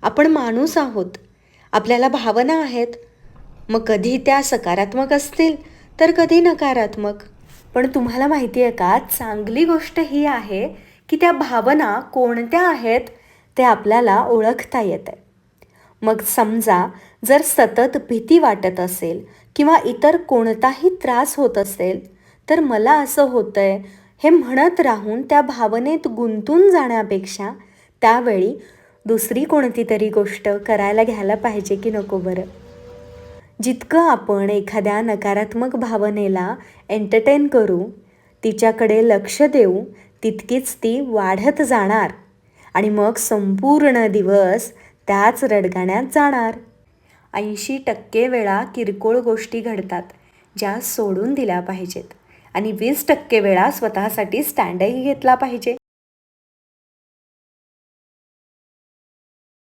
आपण माणूस आहोत. आपल्याला भावना आहेत. मग कधी त्या सकारात्मक असतील तर कधी नकारात्मक. पण तुम्हाला माहिती आहे का, चांगली गोष्ट ही आहे की त्या भावना कोणत्या आहेत ते आपल्याला ओळखता येतं. मग समजा जर सतत भीती वाटत असेल किंवा इतर कोणताही त्रास होत असेल, तर मला असं होतंय हे म्हणत राहून त्या भावनेत गुंतून जाण्यापेक्षा त्यावेळी दुसरी कोणती तरी गोष्ट करायला घ्यायला पाहिजे की नको बरं? जितकं आपण एखाद्या नकारात्मक भावनेला एंटरटेन करू, तिच्याकडे लक्ष देऊ, तितकीच ती वाढत जाणार आणि मग संपूर्ण दिवस त्याच रडगाण्यात जाणार. 80% वेळा किरकोळ गोष्टी घडतात, ज्या सोडून दिल्या पाहिजेत आणि 20% वेळा स्वतःसाठी स्टँडही घेतला पाहिजे.